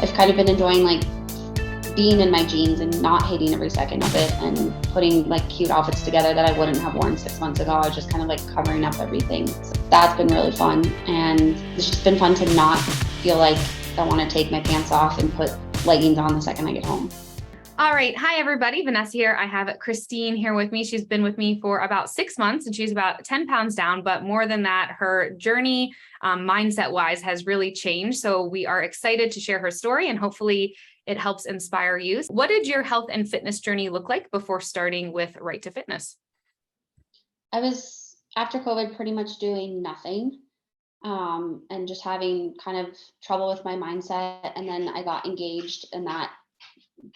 I've kind of been enjoying like being in my jeans and not hating every second of it and putting like cute outfits together that I wouldn't have worn 6 months ago. I was just kind of like covering up everything. So that's been really fun. And it's just been fun to not feel like I want to take my pants off and put leggings on the second I get home. All right. Hi, everybody. Vanessa here. I have Christine here with me. She's been with me for about 6 months and she's about 10 pounds down. But more than that, her journey mindset wise has really changed. So we are excited to share her story and hopefully it helps inspire you. What did your health and fitness journey look like before starting with Right to Fitness? I was, after COVID, pretty much doing nothing and just having kind of trouble with my mindset. And then I got engaged and that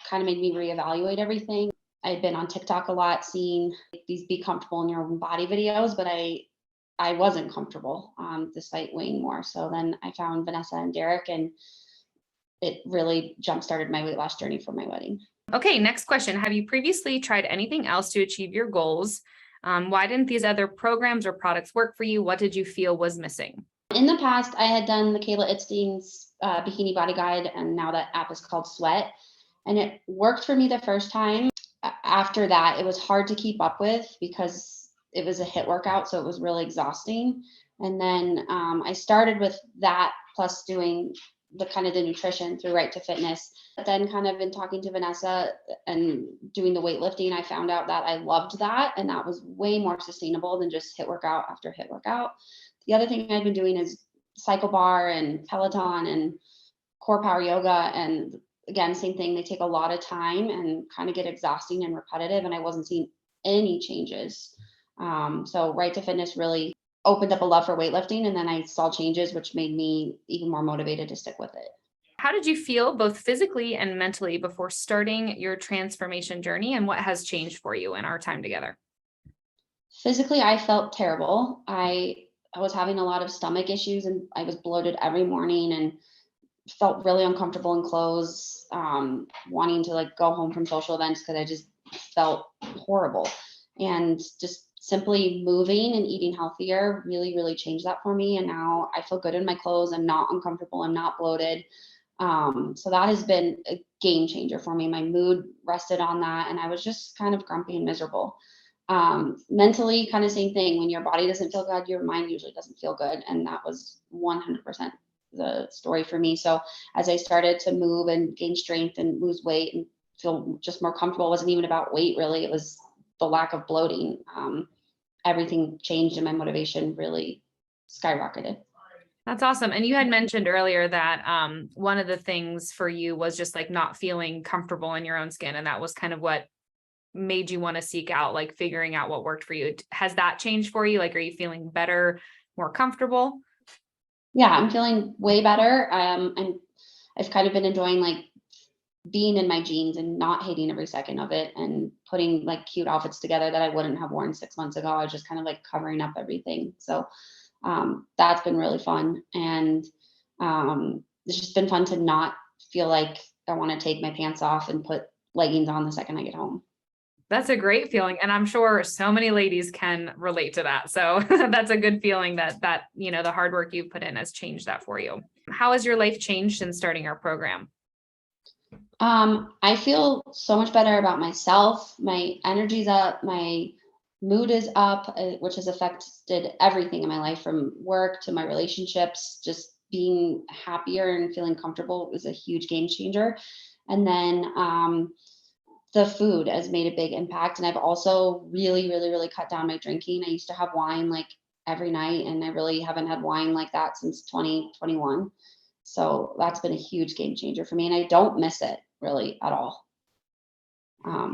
kind of made me reevaluate everything. I had been on TikTok a lot, seeing these be comfortable in your own body videos, but I wasn't comfortable despite weighing more. So then I found Vanessa and Derek, and it really jump-started my weight loss journey for my wedding. Okay, next question. Have you previously tried anything else to achieve your goals? Why didn't these other programs or products work for you? What did you feel was missing? In the past, I had done the Kayla Itstein's Bikini Body Guide, and now that app is called Sweat. And it worked for me the first time. After that, it was hard to keep up with because it was a HIIT workout, so it was really exhausting. And then I started with that plus doing the nutrition through Right to Fitness. But then kind of in talking to Vanessa and doing the weightlifting, I found out that I loved that, and that was way more sustainable than just HIIT workout after HIIT workout. The other thing I've been doing is cycle bar and Peloton and core power yoga, and again, same thing, they take a lot of time and kind of get exhausting and repetitive, and I wasn't seeing any changes. So Right to Fitness really opened up a love for weightlifting, and then I saw changes, which made me even more motivated to stick with it. How did you feel both physically and mentally before starting your transformation journey, and what has changed for you in our time together? Physically, I felt terrible. I was having a lot of stomach issues, and I was bloated every morning and felt really uncomfortable in clothes, wanting to like go home from social events because I just felt horrible. And just simply moving and eating healthier really, really changed that for me. And now I feel good in my clothes. I'm not uncomfortable. I'm not bloated. So that has been a game changer for me. My mood rested on that, and I was just kind of grumpy and miserable. Mentally, kind of same thing. When your body doesn't feel good, your mind usually doesn't feel good. And that was 100% the story for me. So as I started to move and gain strength and lose weight and feel just more comfortable, it wasn't even about weight really. It was the lack of bloating. Everything changed and my motivation really skyrocketed. That's awesome. And you had mentioned earlier that one of the things for you was just like not feeling comfortable in your own skin. And that was kind of what made you want to seek out, like figuring out what worked for you. Has that changed for you? Like, are you feeling better, more comfortable? Yeah, I'm feeling way better. I've kind of been enjoying like being in my jeans and not hating every second of it and putting like cute outfits together that I wouldn't have worn 6 months ago. I was just kind of like covering up everything. So that's been really fun. And it's just been fun to not feel like I want to take my pants off and put leggings on the second I get home. That's a great feeling. And I'm sure so many ladies can relate to that. So that's a good feeling that, the hard work you've put in has changed that for you. How has your life changed since starting our program? I feel so much better about myself. My energy's up, my mood is up, which has affected everything in my life from work to my relationships. Just being happier and feeling comfortable was a huge game changer. And then the food has made a big impact. And I've also really, really, really cut down my drinking. I used to have wine like every night, and I really haven't had wine like that since 2021. So that's been a huge game changer for me. And I don't miss it really at all.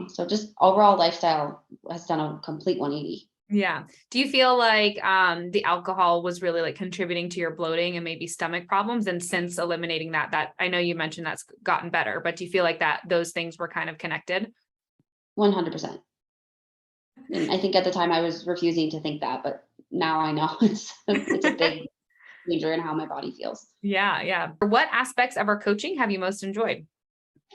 So just overall lifestyle has done a complete 180. Yeah. Do you feel like the alcohol was really like contributing to your bloating and maybe stomach problems? And since eliminating that I know you mentioned that's gotten better, but do you feel like that those things were kind of connected? 100%. And I think at the time I was refusing to think that, but now I know it's a big changer in how my body feels. Yeah. Yeah. What aspects of our coaching have you most enjoyed?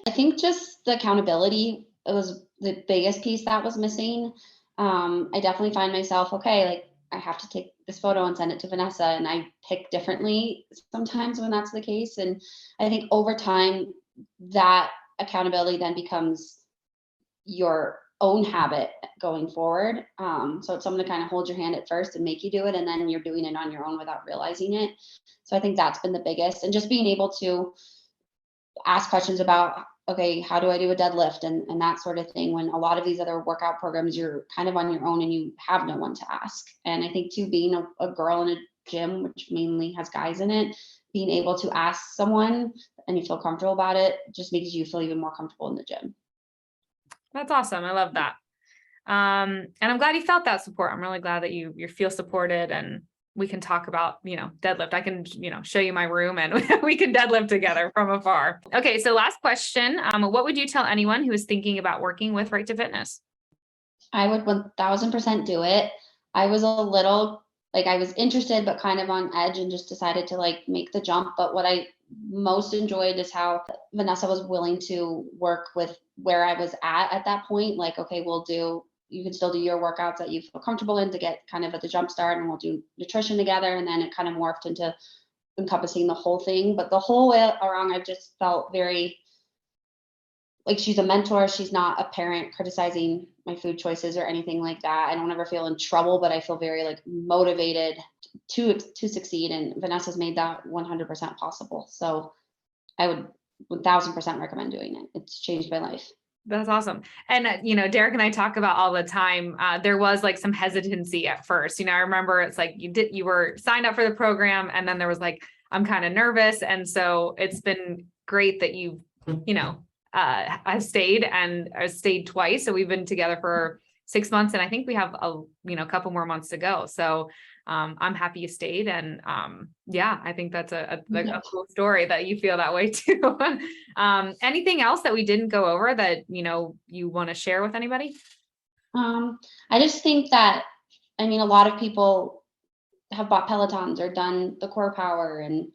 I think just the accountability, it was the biggest piece that was missing. I definitely find myself, okay, like I have to take this photo and send it to Vanessa, and I pick differently sometimes when that's the case. And I think over time, that accountability then becomes your own habit going forward. So it's someone to kind of hold your hand at first and make you do it, and then you're doing it on your own without realizing it. So I think that's been the biggest, and just being able to ask questions about, okay, how do I do a deadlift and that sort of thing, when a lot of these other workout programs, you're kind of on your own and you have no one to ask. And I think too, being a girl in a gym, which mainly has guys in it, being able to ask someone and you feel comfortable about it just makes you feel even more comfortable in the gym. That's awesome. I love that. And I'm glad you felt that support. I'm really glad that you feel supported, and we can talk about, deadlift. I can, show you my room and we can deadlift together from afar. Okay. So last question. What would you tell anyone who is thinking about working with Right to Fitness? I would 1000% do it. I was a little I was interested, but kind of on edge, and just decided to make the jump. But what I most enjoyed is how Vanessa was willing to work with where I was at that point. Like, okay, you can still do your workouts that you feel comfortable in to get kind of at the jump start, and we'll do nutrition together. And then it kind of morphed into encompassing the whole thing. But the whole way around, I've just felt very like she's a mentor. She's not a parent criticizing my food choices or anything like that. I don't ever feel in trouble, but I feel very motivated to succeed. And Vanessa's made that 100% possible. So I would 1000% recommend doing it. It's changed my life. That's awesome. And, Derek and I talk about all the time. There was some hesitancy at first. I remember it's you were signed up for the program, and then there was I'm kind of nervous. And so it's been great that I've stayed, and I've stayed twice. So we've been together for 6 months, and I think we have a couple more months to go. So I'm happy you stayed. And I think that's a cool story that you feel that way too. Anything else that we didn't go over that, you want to share with anybody? I just think that, a lot of people have bought Pelotons or done the core power and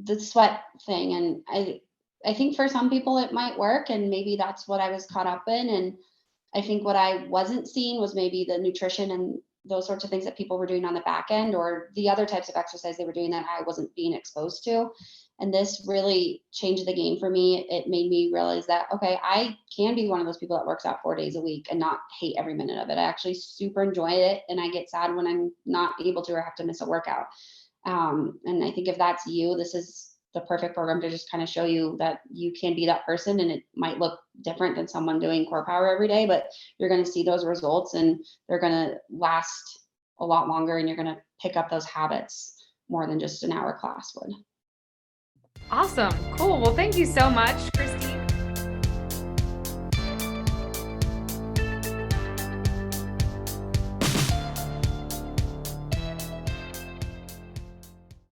the sweat thing. And I think for some people it might work, and maybe that's what I was caught up in. And I think what I wasn't seeing was maybe the nutrition and those sorts of things that people were doing on the back end, or the other types of exercise they were doing that I wasn't being exposed to. And this really changed the game for me. It made me realize that, okay, I can be one of those people that works out 4 days a week and not hate every minute of it. I actually super enjoy it. And I get sad when I'm not able to or have to miss a workout. And I think if that's you, this is the perfect program to just kind of show you that you can be that person. And it might look different than someone doing core power every day, but you're going to see those results, and they're going to last a lot longer, and you're going to pick up those habits more than just an hour class would. Awesome. Cool. Well, thank you so much, Christine.